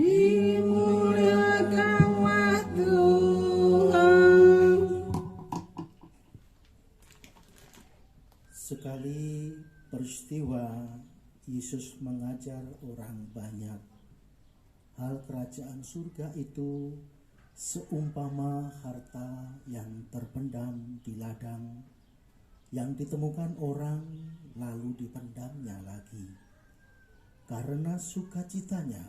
dimuliakanlah Tuhan. Sekali peristiwa Yesus mengajar orang banyak. Hal kerajaan surga itu seumpama harta yang terpendam di ladang, yang ditemukan orang lalu dipendamnya lagi. Karena sukacitanya,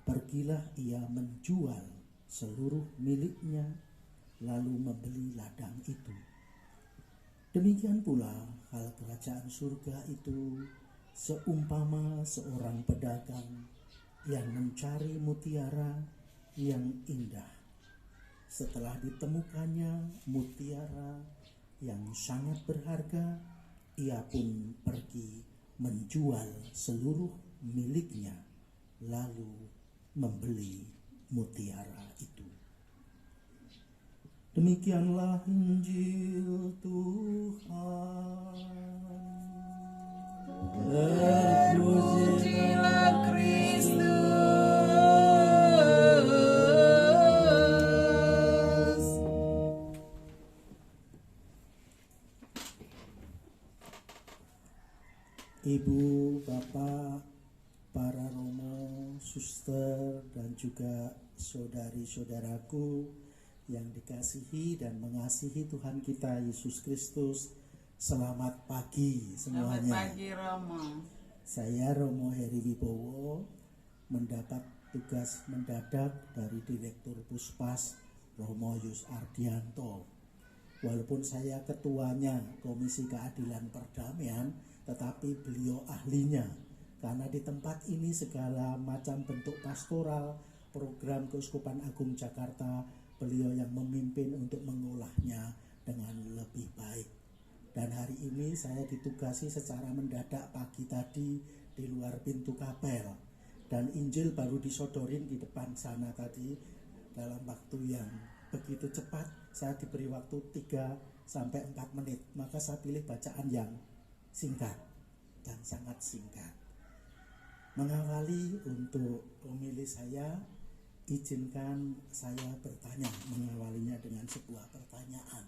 pergilah ia menjual seluruh miliknya lalu membeli ladang itu. Demikian pula hal kerajaan surga itu seumpama seorang pedagang yang mencari mutiara yang indah. Setelah ditemukannya mutiara yang sangat berharga, ia pun pergi menjual seluruh miliknya lalu membeli mutiara itu. Demikianlah Injil Tuhan. Terpujilah Kristus. Ibu, Bapak, para romo, suster, dan juga saudari-saudaraku yang dikasihi dan mengasihi Tuhan kita Yesus Kristus, selamat pagi semuanya. Selamat pagi Romo. Saya Romo Heri Wibowo mendapat tugas mendadak dari Direktur Puspas Romo Yus Ardianto. Walaupun saya ketuanya Komisi Keadilan Perdamaian, tetapi beliau ahlinya, karena di tempat ini segala macam bentuk pastoral program Keuskupan Agung Jakarta beliau yang memimpin untuk mengolahnya dengan lebih baik. Dan hari ini saya ditugasi secara mendadak pagi tadi di luar pintu kapel, dan Injil baru disodorin di depan sana tadi dalam waktu yang begitu cepat. Saya diberi waktu 3-4 menit, maka saya pilih bacaan yang singkat dan sangat singkat. Mengawali untuk homili saya, izinkan saya bertanya, mengawalinya dengan sebuah pertanyaan.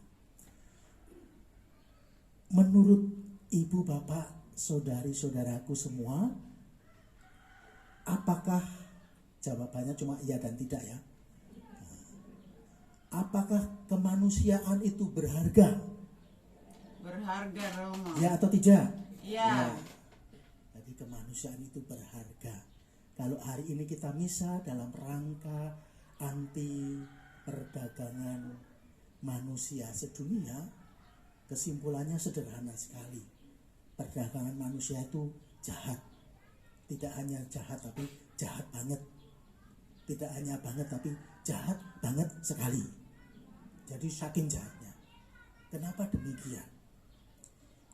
Menurut ibu, bapak, saudari-saudaraku semua, apakah, jawabannya cuma iya dan tidak ya, apakah kemanusiaan itu berharga? Berharga Romo. Ya atau tidak? Ya. Jadi kemanusiaan itu berharga. Kalau hari ini kita misa dalam rangka anti perdagangan manusia sedunia, kesimpulannya sederhana sekali. Perdagangan manusia itu jahat. Tidak hanya jahat tapi jahat banget. Tidak hanya banget tapi jahat banget sekali. Jadi saking jahatnya. Kenapa demikian?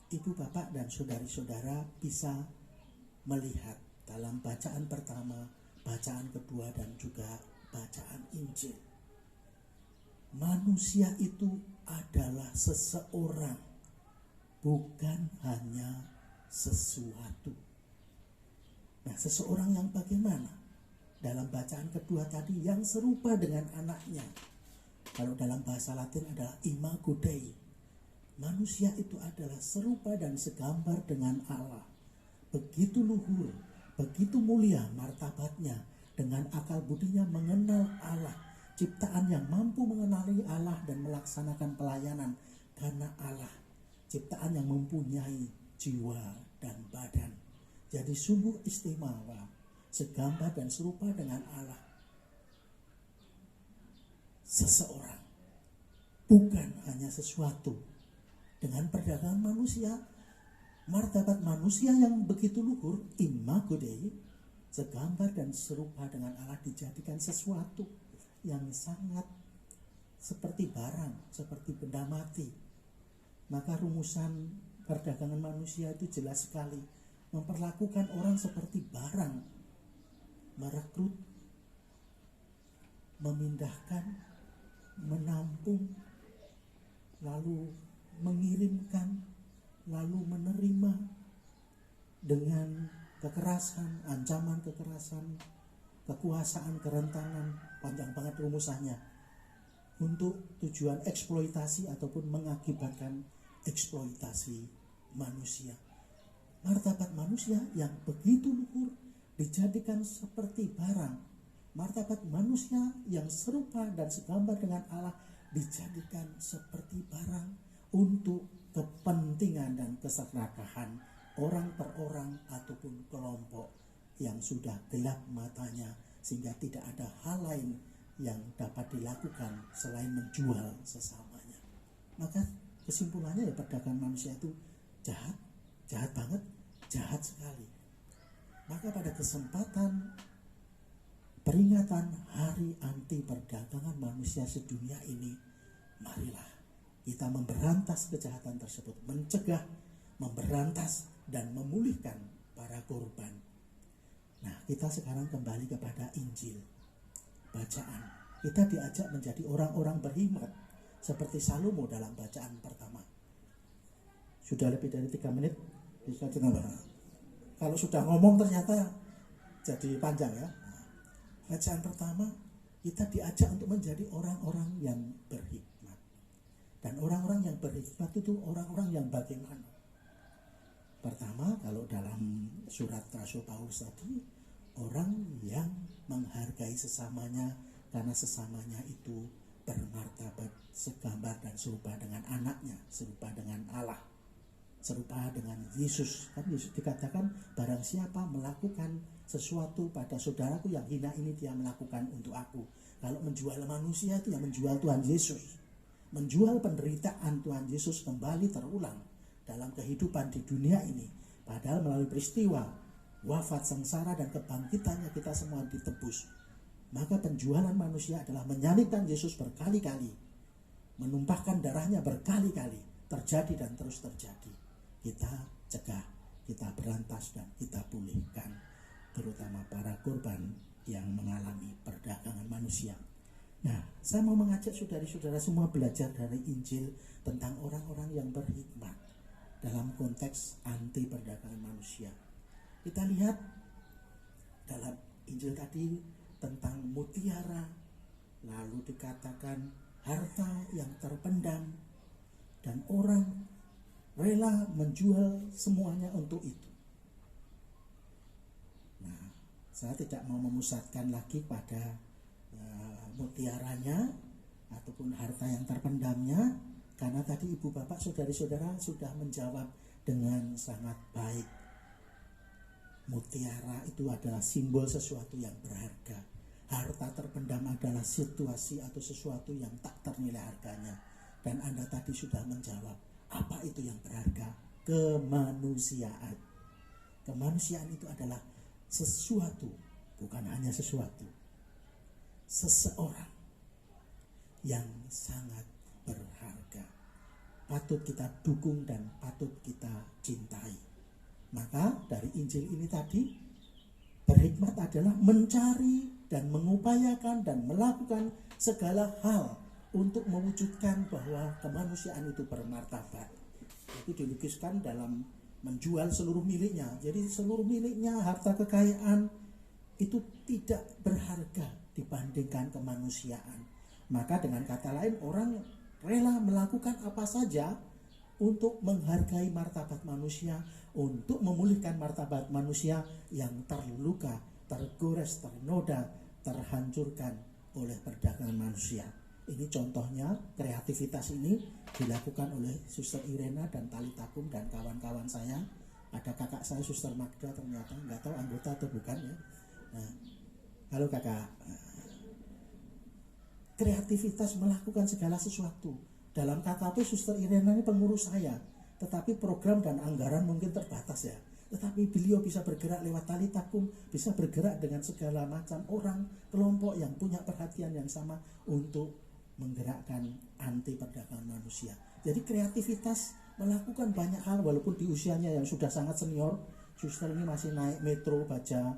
Ibu, bapak, dan saudari-saudara bisa melihat dalam bacaan pertama, bacaan kedua, dan juga bacaan Injil. Manusia itu adalah seseorang, bukan hanya sesuatu. Nah, seseorang yang bagaimana? Dalam bacaan kedua tadi, yang serupa dengan anaknya. Kalau dalam bahasa Latin adalah imago Dei. Manusia itu adalah serupa dan segambar dengan Allah. Begitu luhur, begitu mulia martabatnya, dengan akal budinya mengenal Allah, ciptaan yang mampu mengenali Allah dan melaksanakan pelayanan karena Allah, ciptaan yang mempunyai jiwa dan badan. Jadi sungguh istimewa, segambar dan serupa dengan Allah. Seseorang, bukan hanya sesuatu. Dengan perdagangan manusia, martabat manusia yang begitu luhur, imago Dei, segambar dan serupa dengan Allah, dijadikan sesuatu yang sangat seperti barang, seperti benda mati. Maka rumusan perdagangan manusia itu jelas sekali, memperlakukan orang seperti barang, merekrut, memindahkan, menampung, lalu mengirimkan, lalu menerima dengan kekerasan, ancaman kekerasan, kekuasaan, kerentanan, panjang banget rumusannya, untuk tujuan eksploitasi ataupun mengakibatkan eksploitasi manusia. Martabat manusia yang begitu luhur dijadikan seperti barang. Martabat manusia yang serupa dan segambar dengan Allah dijadikan seperti barang untuk kepentingan dan keserakahan orang per orang ataupun kelompok yang sudah gelap matanya, sehingga tidak ada hal lain yang dapat dilakukan selain menjual sesamanya. Maka kesimpulannya ya, perdagangan manusia itu jahat, jahat banget, jahat sekali. Maka pada kesempatan peringatan hari anti perdagangan manusia sedunia ini, marilah kita memberantas kejahatan tersebut, mencegah, memberantas, dan memulihkan para korban. Nah, kita sekarang kembali kepada Injil, bacaan. Kita diajak menjadi orang-orang berhikmat seperti Salomo dalam bacaan pertama. Sudah lebih dari 3 menit, bisa ditambah. Kalau sudah ngomong ternyata jadi panjang ya. Bacaan pertama, kita diajak untuk menjadi orang-orang yang berhikmat. Dan orang-orang yang berhikmat itu orang-orang yang bagaimana? Pertama, kalau dalam surat Rasul Paulus tadi, orang yang menghargai sesamanya karena sesamanya itu bermartabat, segambar dan serupa dengan anaknya, serupa dengan Allah, serupa dengan Yesus. Kan Yesus dikatakan, barang siapa melakukan sesuatu pada saudaraku yang hina ini, dia melakukan untuk aku. Kalau menjual manusia itu yang menjual Tuhan Yesus. Menjual penderitaan Tuhan Yesus kembali terulang dalam kehidupan di dunia ini. Padahal melalui peristiwa wafat, sengsara, dan kebangkitannya kita semua ditebus. Maka penjualan manusia adalah menyalibkan Yesus berkali-kali, menumpahkan darahnya berkali-kali, terjadi dan terus terjadi. Kita cegah, kita berantas, dan kita pulihkan, terutama para korban yang mengalami perdagangan manusia. Nah, saya mau mengajak saudara-saudara semua belajar dari Injil tentang orang-orang yang berhikmat dalam konteks anti perdagangan manusia. Kita lihat dalam Injil tadi tentang mutiara, lalu dikatakan harta yang terpendam, dan orang rela menjual semuanya untuk itu. Nah, saya tidak mau memusatkan lagi pada mutiaranya ataupun harta yang terpendamnya, karena tadi ibu bapak saudari-saudara sudah menjawab dengan sangat baik. Mutiara itu adalah simbol sesuatu yang berharga. Harta terpendam adalah situasi atau sesuatu yang tak ternilai harganya. Dan Anda tadi sudah menjawab, apa itu yang berharga? Kemanusiaan. Kemanusiaan itu adalah sesuatu, bukan hanya sesuatu, seseorang yang sangat berharga, patut kita dukung dan patut kita cintai. Maka dari Injil ini tadi, berhikmat adalah mencari dan mengupayakan dan melakukan segala hal untuk mewujudkan bahwa kemanusiaan itu bermartabat. Itu dilukiskan dalam menjual seluruh miliknya. Jadi seluruh miliknya, harta kekayaan itu tidak berharga dibandingkan kemanusiaan. Maka dengan kata lain, orang rela melakukan apa saja untuk menghargai martabat manusia, untuk memulihkan martabat manusia yang terluka, tergores, ternoda, terhancurkan oleh perdagangan manusia. Ini contohnya, kreativitas ini dilakukan oleh Suster Irena dan Tali Takum dan kawan-kawan saya. Ada kakak saya, Suster Magda, ternyata nggak tahu anggota atau bukan ya. Nah, halo kakak. Kreativitas melakukan segala sesuatu. Dalam KKP Suster Irena ini pengurus saya, tetapi program dan anggaran mungkin terbatas ya. Tetapi beliau bisa bergerak lewat Tali Takum, bisa bergerak dengan segala macam orang, kelompok yang punya perhatian yang sama untuk menggerakkan anti perdagangan manusia. Jadi kreativitas melakukan banyak hal walaupun di usianya yang sudah sangat senior. Suster ini masih naik metro baja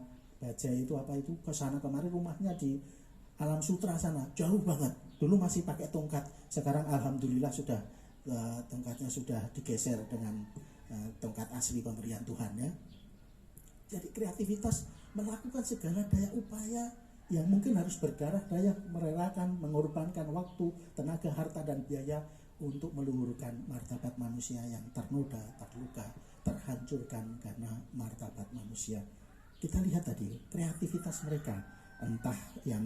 itu apa itu ke sana kemari, rumahnya di Alam Sutra sana, jauh banget. Dulu masih pakai tongkat, sekarang alhamdulillah sudah tongkatnya sudah digeser dengan tongkat asli pemberian Tuhan ya. Jadi kreativitas melakukan segala daya upaya yang mungkin harus berdarah daya, merelakan, mengorbankan waktu, tenaga, harta, dan biaya untuk meluhurkan martabat manusia yang ternoda, terluka, terhancurkan karena martabat manusia. Kita lihat tadi kreativitas mereka, entah yang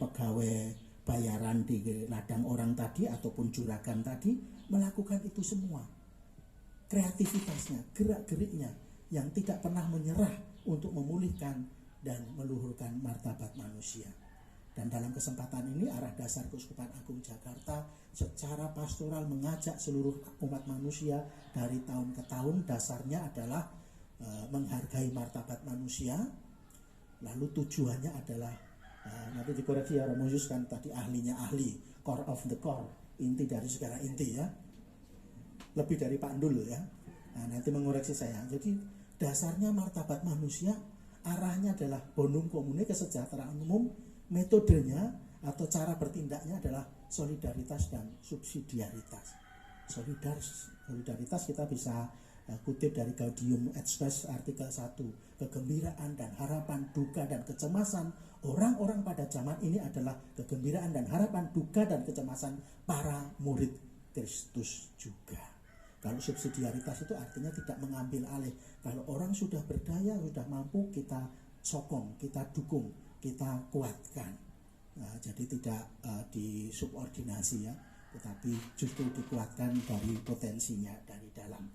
pegawai bayaran di ladang orang tadi ataupun juragan tadi, melakukan itu semua. Kreativitasnya, gerak-geriknya yang tidak pernah menyerah untuk memulihkan dan meluhurkan martabat manusia. Dan dalam kesempatan ini Arah Dasar Keuskupan Agung Jakarta secara pastoral mengajak seluruh umat manusia dari tahun ke tahun, dasarnya adalah menghargai martabat manusia. Lalu tujuannya adalah nanti dikoreksi ya, Romo Yus kan tadi ahlinya ahli, core of the core, inti dari segala inti ya, lebih dari Pak Ndul ya. Nah, nanti mengoreksi saya. Jadi dasarnya martabat manusia, arahnya adalah bonum comune, kesejahteraan umum. Metodenya atau cara bertindaknya adalah solidaritas dan subsidiaritas. Solidaritas kita bisa kutip dari Gaudium et Spes artikel 1. Kegembiraan dan harapan, duka dan kecemasan orang-orang pada zaman ini adalah kegembiraan dan harapan, duka dan kecemasan para murid Kristus juga. Kalau subsidiaritas itu artinya tidak mengambil alih. Kalau orang sudah berdaya, sudah mampu, kita sokong, kita dukung, kita kuatkan. Nah, jadi tidak disubordinasi ya, tetapi justru dikuatkan dari potensinya dari dalam.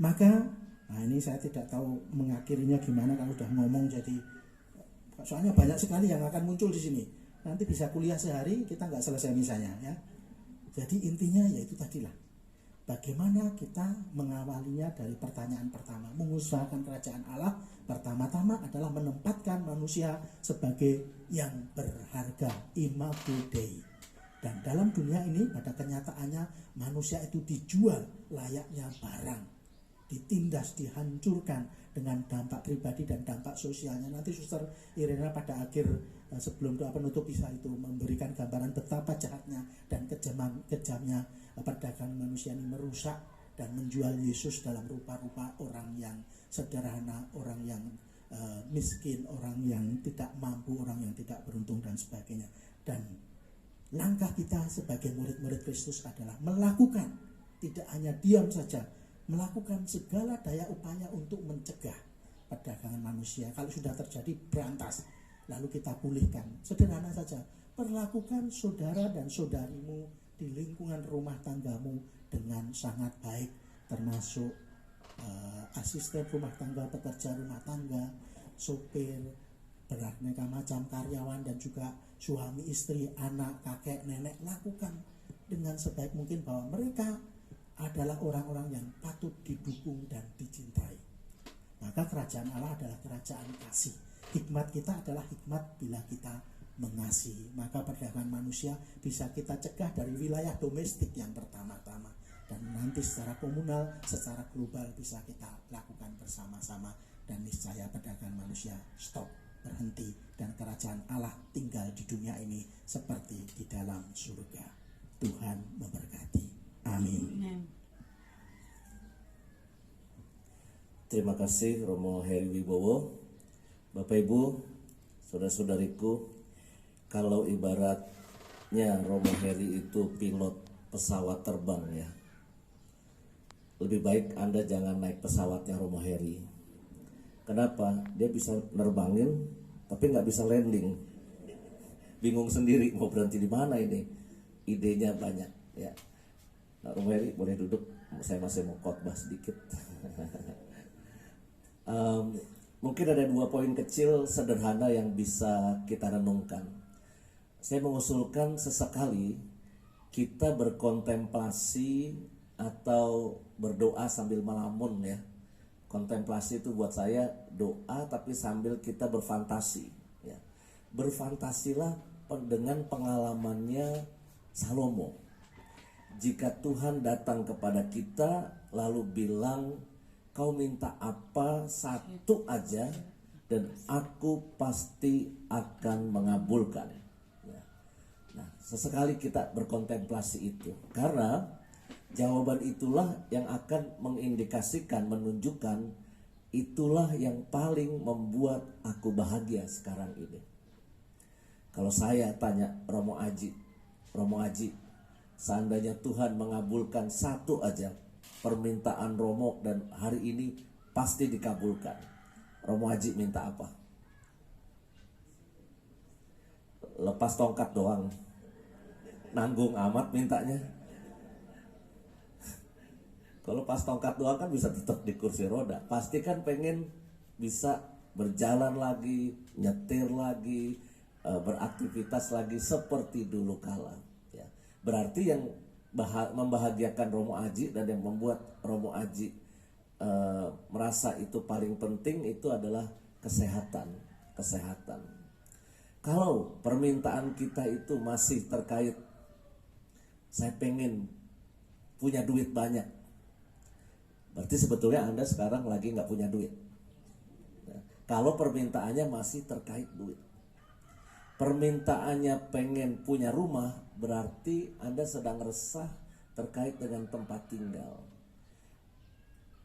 Maka, nah ini saya tidak tahu mengakhirinya gimana kalau sudah ngomong, jadi soalnya banyak sekali yang akan muncul di sini. Nanti bisa kuliah sehari kita nggak selesai misalnya ya. Jadi intinya yaitu tadilah, bagaimana kita mengawalinya dari pertanyaan pertama, mengusahakan kerajaan Allah. Pertama-tama adalah menempatkan manusia sebagai yang berharga, imago Dei. Dan dalam dunia ini pada kenyataannya manusia itu dijual layaknya barang, ditindas, dihancurkan dengan dampak pribadi dan dampak sosialnya. Nanti Suster Irena pada akhir sebelum doa penutup bisa itu memberikan gambaran betapa jahatnya dan kejamnya perdagangan manusia ini, merusak dan menjual Yesus dalam rupa-rupa orang yang sederhana, orang yang miskin, orang yang tidak mampu, orang yang tidak beruntung dan sebagainya. Dan langkah kita sebagai murid-murid Kristus adalah melakukan, tidak hanya diam saja, melakukan segala daya upaya untuk mencegah perdagangan manusia. Kalau sudah terjadi, berantas, lalu kita pulihkan. Sederhana saja, perlakukan saudara dan saudarimu di lingkungan rumah tanggamu dengan sangat baik, termasuk asisten rumah tangga, pekerja rumah tangga, sopir, beraneka macam karyawan, dan juga suami istri, anak, kakek, nenek. Lakukan dengan sebaik mungkin bahwa mereka adalah orang-orang yang patut didukung dan dicintai. Maka kerajaan Allah adalah kerajaan kasih. Hikmat kita adalah hikmat bila kita mengasihi. Maka perdagangan manusia bisa kita cegah dari wilayah domestik yang pertama-tama, dan nanti secara komunal, secara global bisa kita lakukan bersama-sama, dan niscaya perdagangan manusia stop, berhenti, dan kerajaan Allah tinggal di dunia ini seperti di dalam surga. Tuhan memberkati. Amin. Terima kasih Romo Heri Wibowo. Bapak Ibu, saudara-saudariku, kalau ibaratnya Romo Heri itu pilot pesawat terbang ya, lebih baik Anda jangan naik pesawatnya Romo Heri. Kenapa? Dia bisa nerbangin tapi nggak bisa landing. Bingung sendiri mau berhenti di mana ini. Idenya banyak ya. Nah, Romo Heri boleh duduk, saya masih mau khotbah sedikit. Mungkin ada 2 poin kecil sederhana yang bisa kita renungkan. Saya mengusulkan sesekali kita berkontemplasi atau berdoa sambil melamun ya. Kontemplasi itu buat saya doa tapi sambil kita berfantasi ya. Berfantasilah dengan pengalamannya Salomo. Jika Tuhan datang kepada kita lalu bilang, kau minta apa, satu aja dan aku pasti akan mengabulkan ya. Nah, sesekali kita berkontemplasi itu, karena jawaban itulah yang akan mengindikasikan, menunjukkan itulah yang paling membuat aku bahagia sekarang ini. Kalau saya tanya Romo Aji, seandainya Tuhan mengabulkan satu aja permintaan Romo dan hari ini pasti dikabulkan, Romo Aji minta apa? Lepas tongkat doang, nanggung amat mintanya. Kalau pas tongkat doang kan bisa tetap di kursi roda. Pasti kan pengen bisa berjalan lagi, nyetir lagi, beraktivitas lagi seperti dulu kala. Ya. Berarti yang membahagiakan Romo Aji dan yang membuat Romo Aji merasa itu paling penting itu adalah kesehatan. Kalau permintaan kita itu masih terkait, saya pengen punya duit banyak, berarti sebetulnya Anda sekarang lagi nggak punya duit. Nah, kalau permintaannya masih terkait duit, permintaannya pengen punya rumah, berarti Anda sedang resah terkait dengan tempat tinggal.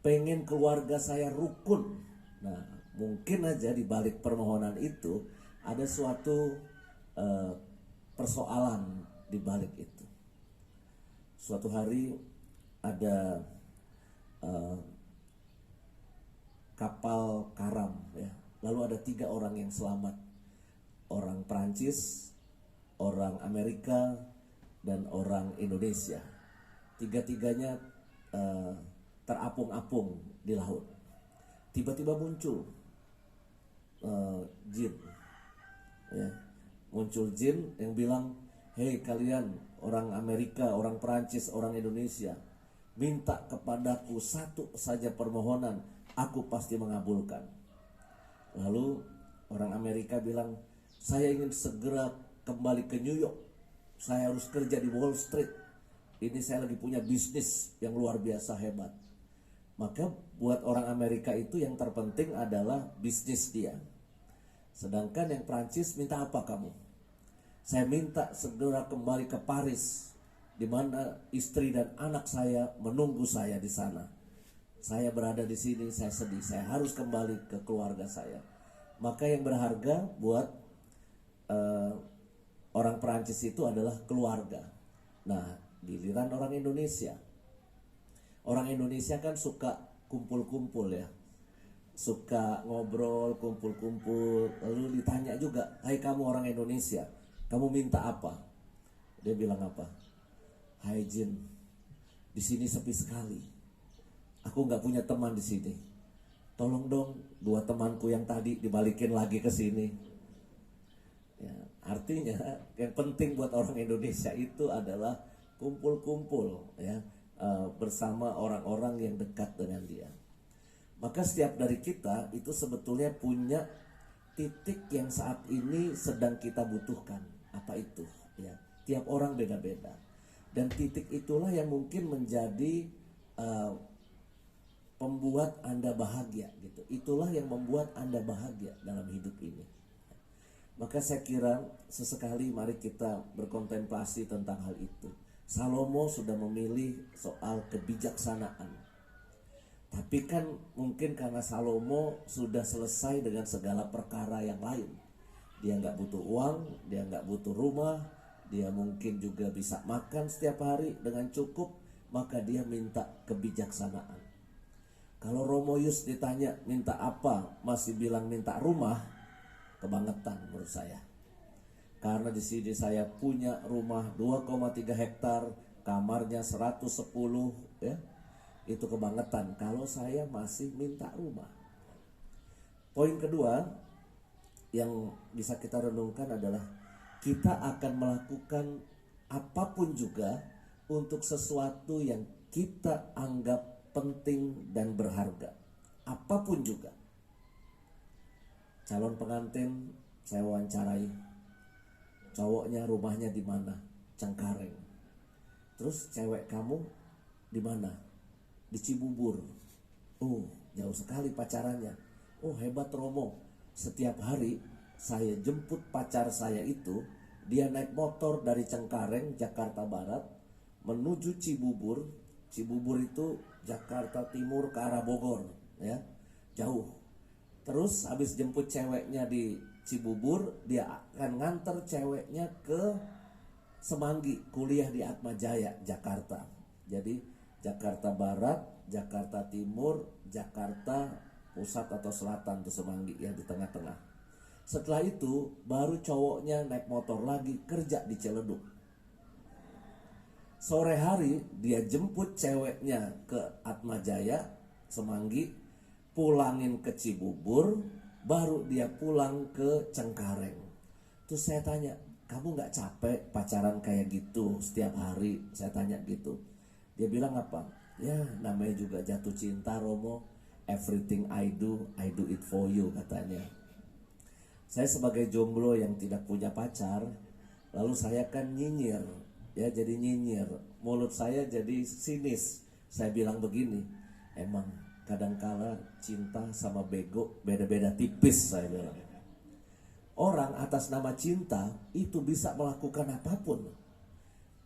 Pengen keluarga saya rukun. Nah, mungkin aja di balik permohonan itu ada suatu persoalan di balik itu. Suatu hari ada kapal karam, ya. Lalu ada 3 orang yang selamat, orang Prancis, orang Amerika, dan orang Indonesia. 3-tiganya terapung-apung di laut. Tiba-tiba muncul jin, ya. Muncul jin yang bilang, hei kalian orang Amerika, orang Prancis, orang Indonesia, minta kepadaku satu saja permohonan, aku pasti mengabulkan. Lalu orang Amerika bilang, saya ingin segera kembali ke New York, saya harus kerja di Wall Street, ini saya lagi punya bisnis yang luar biasa hebat. Maka buat orang Amerika itu yang terpenting adalah bisnis dia. Sedangkan yang Prancis minta apa kamu? Saya minta segera kembali ke Paris, di mana istri dan anak saya menunggu saya di sana. Saya berada di sini, saya sedih, saya harus kembali ke keluarga saya. Maka yang berharga buat orang Perancis itu adalah keluarga. Nah, giliran orang Indonesia. Orang Indonesia kan suka kumpul-kumpul, ya. Suka ngobrol, kumpul-kumpul. Lalu ditanya juga, hai kamu orang Indonesia, kamu minta apa? Dia bilang apa? Hai Jin, di sini sepi sekali. Aku nggak punya teman di sini. Tolong dong 2 temanku yang tadi dibalikin lagi ke sini. Ya, artinya yang penting buat orang Indonesia itu adalah kumpul-kumpul, ya, bersama orang-orang yang dekat dengan dia. Maka setiap dari kita itu sebetulnya punya titik yang saat ini sedang kita butuhkan. Apa itu? Ya, tiap orang beda-beda. Dan titik itulah yang mungkin menjadi pembuat Anda bahagia gitu. Itulah yang membuat Anda bahagia dalam hidup ini. Maka saya kira sesekali mari kita berkontemplasi tentang hal itu. Salomo sudah memilih soal kebijaksanaan. Tapi kan mungkin karena Salomo sudah selesai dengan segala perkara yang lain. Dia nggak butuh uang, dia nggak butuh rumah, dia mungkin juga bisa makan setiap hari dengan cukup, maka dia minta kebijaksanaan. Kalau Romo Yus ditanya minta apa, masih bilang minta rumah, kebangetan menurut saya. Karena di sini saya punya rumah 2,3 hektar, kamarnya 110, ya. Itu kebangetan kalau saya masih minta rumah. Poin kedua yang bisa kita renungkan adalah kita akan melakukan apapun juga untuk sesuatu yang kita anggap penting dan berharga. Apapun juga. Calon pengantin saya wawancarai, cowoknya rumahnya di mana? Cengkareng. Terus cewek kamu di mana? Di Cibubur. Oh, jauh sekali pacarannya. Oh, hebat Romo. Setiap hari saya jemput pacar saya itu, dia naik motor dari Cengkareng, Jakarta Barat, menuju Cibubur. Cibubur itu Jakarta Timur ke arah Bogor, ya. jauh. Terus habis jemput ceweknya di Cibubur, dia akan nganter ceweknya ke Semanggi, kuliah di Atmajaya, Jakarta. Jadi Jakarta Barat, Jakarta Timur, Jakarta Pusat atau Selatan tuh Semanggi yang di tengah-tengah. Setelah itu baru cowoknya naik motor lagi kerja di Ciledug. Sore hari dia jemput ceweknya ke Atmajaya, Semanggi, pulangin ke Cibubur, baru dia pulang ke Cengkareng. Terus saya tanya, kamu gak capek pacaran kayak gitu setiap hari? Saya tanya gitu. Dia bilang apa? Ya namanya juga jatuh cinta Romo. Everything I do it for you, katanya. Saya sebagai jomblo yang tidak punya pacar, lalu saya kan nyinyir, ya jadi nyinyir. Mulut saya jadi sinis. Saya bilang begini, emang kadangkala cinta sama bego beda-beda tipis, saya bilang. Orang atas nama cinta itu bisa melakukan apapun.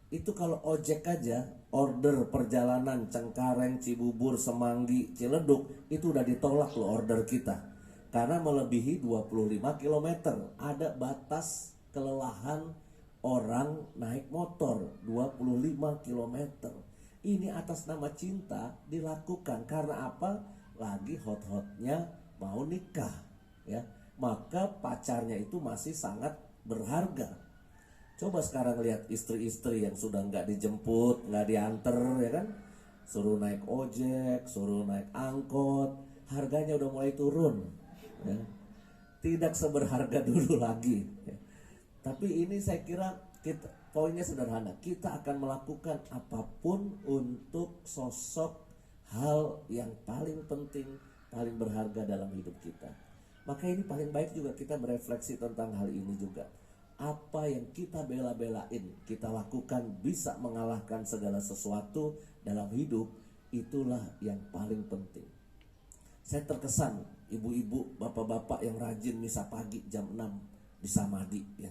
Itu kalau ojek aja, order perjalanan Cengkareng, Cibubur, Semanggi, Ciledug, itu udah ditolak loh order kita. Karena melebihi 25 km. Ada batas kelelahan orang naik motor 25 km. Ini atas nama cinta dilakukan karena apa? Lagi hot-hotnya mau nikah, ya. Maka pacarnya itu masih sangat berharga. Coba sekarang lihat istri-istri yang sudah nggak dijemput, nggak dianter, ya kan? Suruh naik ojek, suruh naik angkot, harganya udah mulai turun, ya. Tidak seberharga dulu lagi, ya. Tapi ini saya kira poinnya sederhana. Kita akan melakukan apapun untuk sosok hal yang paling penting, paling berharga dalam hidup kita. Maka ini paling baik juga kita berefleksi tentang hal ini juga. Apa yang kita bela-belain, kita lakukan bisa mengalahkan segala sesuatu dalam hidup, itulah yang paling penting. Saya terkesan ibu-ibu, bapak-bapak yang rajin misa pagi jam 6 di Samadhi, ya.